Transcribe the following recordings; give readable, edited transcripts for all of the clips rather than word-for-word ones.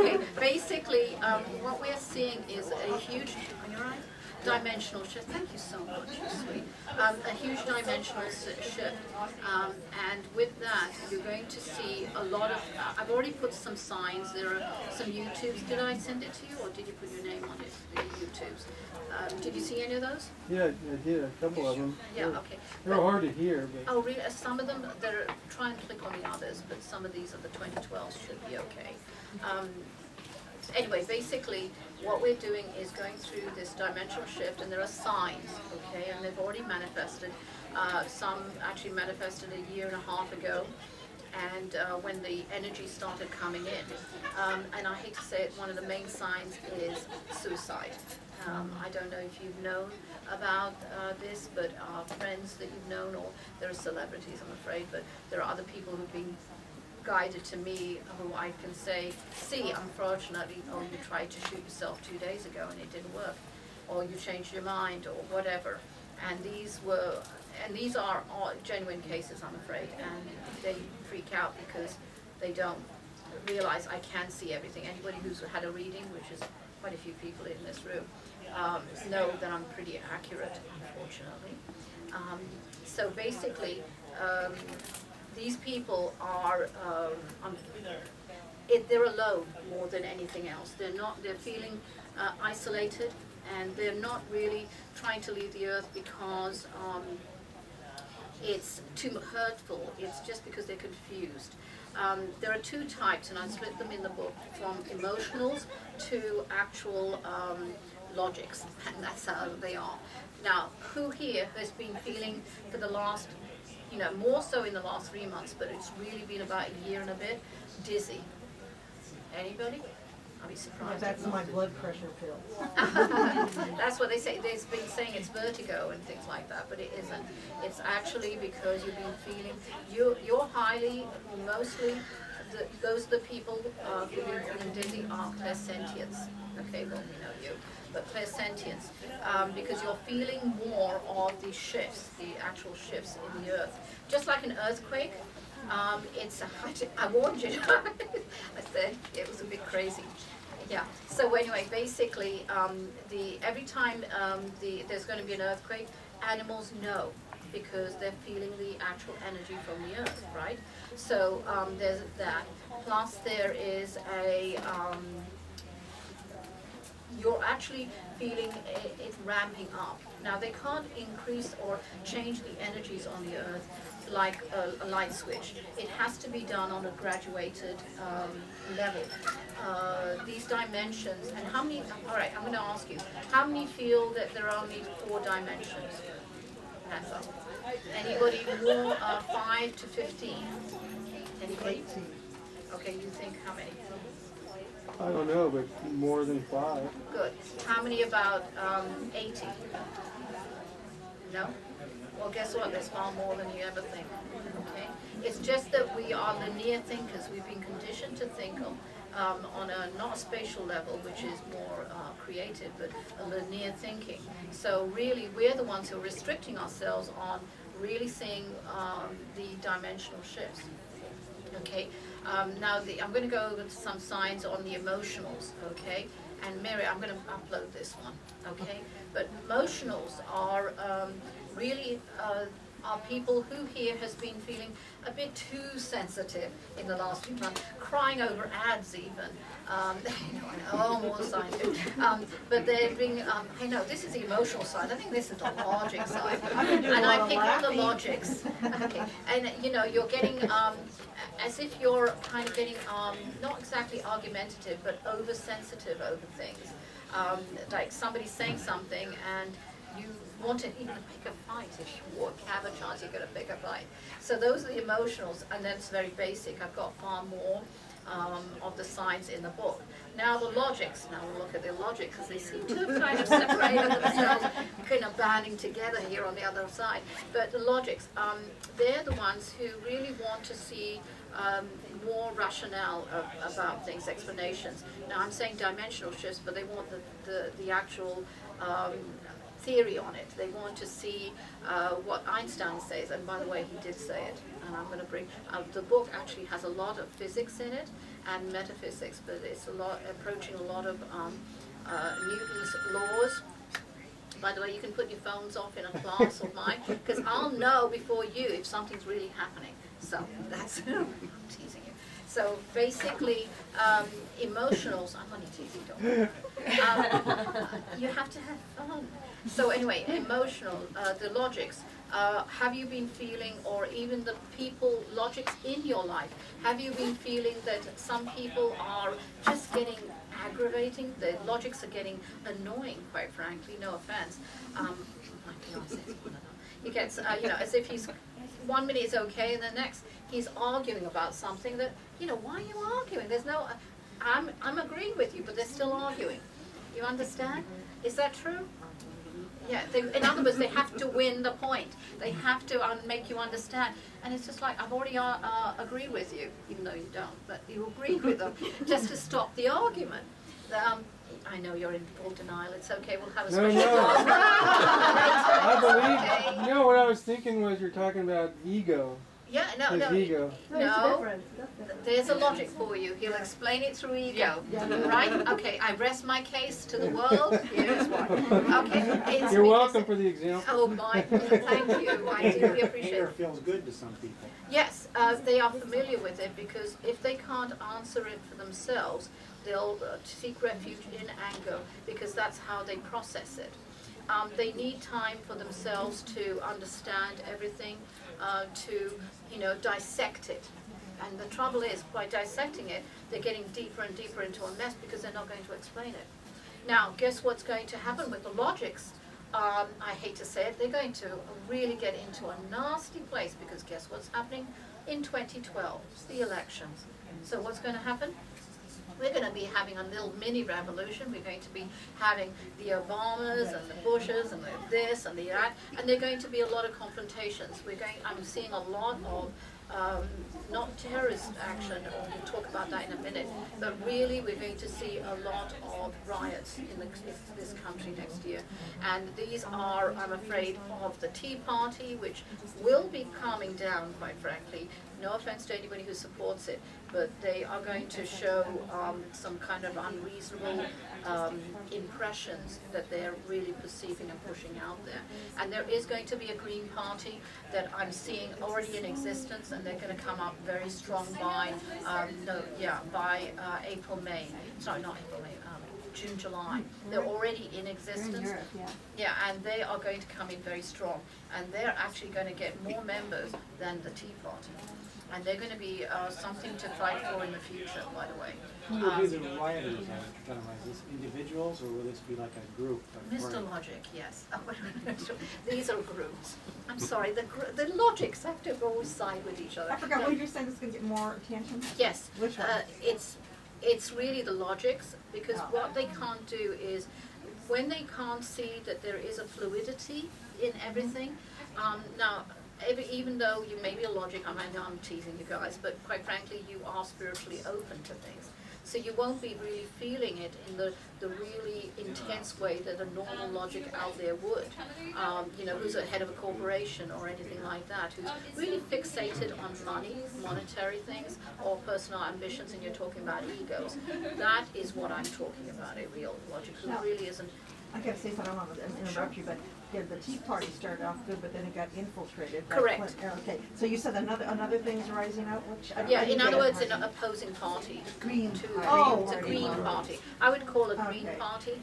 Okay, basically, what we're seeing is a huge dimensional shift. Thank you so much, you're sweet. A huge dimensional shift, and with that, you're going to see a lot of. I've already put some signs. There are some YouTubes. Did I send it to you, or did you put your name on it? The YouTubes. Did you see any of those? Yeah, I did. A couple of them. Yeah. Okay. They're hard to hear. But. Oh, really? Some of them. They're try and click on the others, but some of these are the 2012s. Should be okay. Anyway, basically, what we're doing is going through this dimensional shift, and there are signs, okay, and they've already manifested. Some actually manifested a year and a half ago, and when the energy started coming in. And I hate to say it, one of the main signs is suicide. I don't know if you've known about this, but friends that you've known, or there are celebrities, I'm afraid, but there are other people who've been guided to me who I can say, see, unfortunately, oh, you tried to shoot yourself 2 days ago and it didn't work, or you changed your mind, or whatever. And these are all genuine cases, I'm afraid, and they freak out because they don't realize I can see everything. Anybody who's had a reading, which is quite a few people in this room, know that I'm pretty accurate, unfortunately. So basically, these people are, they're alone more than anything else. They're feeling isolated, and they're not really trying to leave the earth because it's too hurtful. It's just because they're confused. There are two types, and I split them in the book, from emotionals to actual logics, and that's how they are. Now, who here has been feeling for the last, more so in the last 3 months, but it's really been about a year and a bit, dizzy? Anybody? I'll be surprised. That's my blood pressure pill. That's what they say. They've been saying it's vertigo and things like that, but it isn't. It's actually because you've been feeling, you're highly, mostly, those are the people who've been feeling dizzy are clairsentients. Okay, well, we know you. But clairsentience, because you're feeling more of the shifts, the actual shifts in the earth. Just like an earthquake, I warned you. I said it was a bit crazy. Yeah, so anyway, basically, every time there's going to be an earthquake, animals know, because they're feeling the actual energy from the earth, right? So there's that. Plus there is you're actually feeling it ramping up. Now, they can't increase or change the energies on the earth like a light switch. It has to be done on a graduated level. These dimensions, and how many, all right, I'm going to ask you, how many feel that there are only 4 dimensions? Hands up. Anybody more 5 to 15? Anybody? Okay, you think how many? I don't know, but more than 5. Good. How many about 80? No? Well, guess what? There's far more than you ever think. Okay? It's just that we are linear thinkers. We've been conditioned to think on a not a spatial level, which is more creative, but a linear thinking. So really, we're the ones who are restricting ourselves on really seeing the dimensional shifts. Okay. Now, I'm going to go over some signs on the emotionals, okay? And Mary, I'm going to upload this one, okay? But emotionals are really are people who here has been feeling a bit too sensitive in the last few months, crying over ads even. More signs. But they're being, I know, this is the emotional side. I think this is the logic side. And I pick up the logics. Okay. And, you're getting, as if you're kind of getting, not exactly argumentative, but oversensitive over things. Like somebody's saying something and you want to even pick a fight. If you have a chance, you're going to pick a fight. So those are the emotionals, and that's very basic. I've got far more of the signs in the book. Now the logics. Now we'll look at the logic, because they seem to have kind of separated themselves, kind of banding together here on the other side. But the logics, they're the ones who really want to see more rationale about things, explanations. Now I'm saying dimensional shifts, but they want the actual theory on it. They want to see what Einstein says, and by the way, he did say it, and I'm going to bring, the book actually has a lot of physics in it, and metaphysics, but it's approaching a lot of Newton's laws. By the way, you can put your phones off in a class of mine, because I'll know before you if something's really happening. So that's teasing you. So basically, emotionals, I'm only teasing, don't worry. You have to have fun. So anyway, emotional, the logics. Have you been feeling, or even the people, logics in your life, have you been feeling that some people are just getting aggravating? The logics are getting annoying, quite frankly, no offense. My fiance is one of them. He gets, as if he's, 1 minute is okay, and the next he's arguing about something that, why are you arguing? There's no, I'm agreeing with you, but they're still arguing. You understand? Is that true? Yeah, in other words, they have to win the point. They have to make you understand. And it's just like, I've already agreed with you, even though you don't, but you agreed with them just to stop the argument. I know you're in full denial. It's okay. We'll have a special class. I believe, what I was thinking was you're talking about ego. Yeah, no. Ego. No, there's a logic for you. He'll explain it through ego, right? Okay, I rest my case to the world. Here's one. Okay, you're welcome for the example. Oh my, thank you. I deeply appreciate Anger it. feels good to some people. Yes, they are familiar with it, because if they can't answer it for themselves, they'll seek refuge in anger, because that's how they process it. They need time for themselves to understand everything, to dissect it. And the trouble is, by dissecting it, they're getting deeper and deeper into a mess, because they're not going to explain it. Now, guess what's going to happen with the logics? I hate to say it, they're going to really get into a nasty place, because guess what's happening in 2012? It's the elections. So what's going to happen? We're going to be having a little mini revolution. We're going to be having the Obamas and the Bushes and the this and the that, and there are going to be a lot of confrontations. I'm seeing a lot of not terrorist action, or we'll talk about that in a minute, but really we're going to see a lot of riots in this country next year. And these are, I'm afraid, of the Tea Party, which will be calming down, quite frankly. No offense to anybody who supports it, but they are going to show some kind of unreasonable impressions that they're really perceiving and pushing out there. And there is going to be a Green Party that I'm seeing already in existence, and they're going to come up very strong by April, May. Sorry, not April, May. June, July. They're already in existence. Yeah, and they are going to come in very strong. And they're actually going to get more members than the Tea Party. And they're going to be something to fight for in the future, by the way. Who will be the rioters? Is this individuals, or will this be like a group? Mr. Logic, yes. These are groups. I'm sorry, the logics have to always side with each other. I forgot, what you're saying is going to get more attention? Yes. Which one? It's really the logics, because what they can't do is, when they can't see that there is a fluidity in everything, now, even though you may be a logic, I know I'm teasing you guys, but quite frankly, you are spiritually open to things. So you won't be really feeling it in the really intense way that a normal logic out there would. Who's a head of a corporation or anything like that, who's really fixated on money, monetary things, or personal ambitions, and you're talking about egos. That is what I'm talking about, a real logic who really isn't. I got to say something, I don't want to interrupt you, but the Tea Party started off good, but then it got infiltrated. Correct. Okay, so you said another thing's rising up, which in other words, an opposing party. It's a Green Party. I would call a Green Party,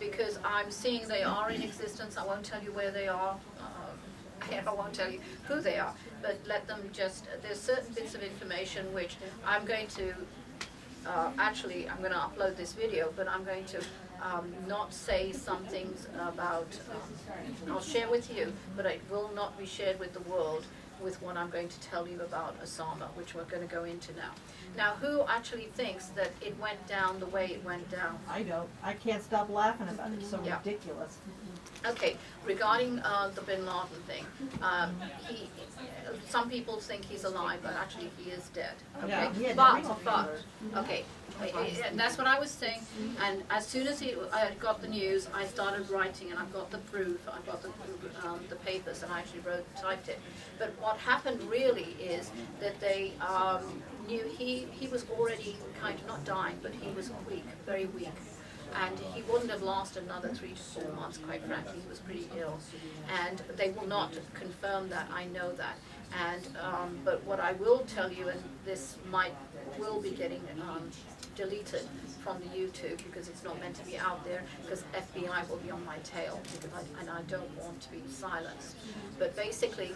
because I'm seeing they are in existence. I won't tell you where they are. I won't tell you who they are, but let them just. There's certain bits of information which I'm going to. Actually, I'm going to upload this video, but I'm going to not say some things about, I'll share with you, but it will not be shared with the world with what I'm going to tell you about Osama, which we're going to go into now. Now, who actually thinks that it went down the way it went down? I don't. I can't stop laughing about it. It's so ridiculous. Okay, regarding the Bin Laden thing, some people think he's alive, but actually he is dead. Okay, okay, and that's what I was saying. And as soon as I got the news, I started writing, and I've got the proof. I've got the papers, and I actually typed it. But what happened really is that they knew he was already kind of not dying, but he was weak, very weak. And he wouldn't have lasted another 3 to 4 months, quite frankly. He was pretty ill. And they will not confirm that, I know that. And but what I will tell you, and this will be getting deleted from the YouTube because it's not meant to be out there, because FBI will be on my tail, because I don't want to be silenced. But basically,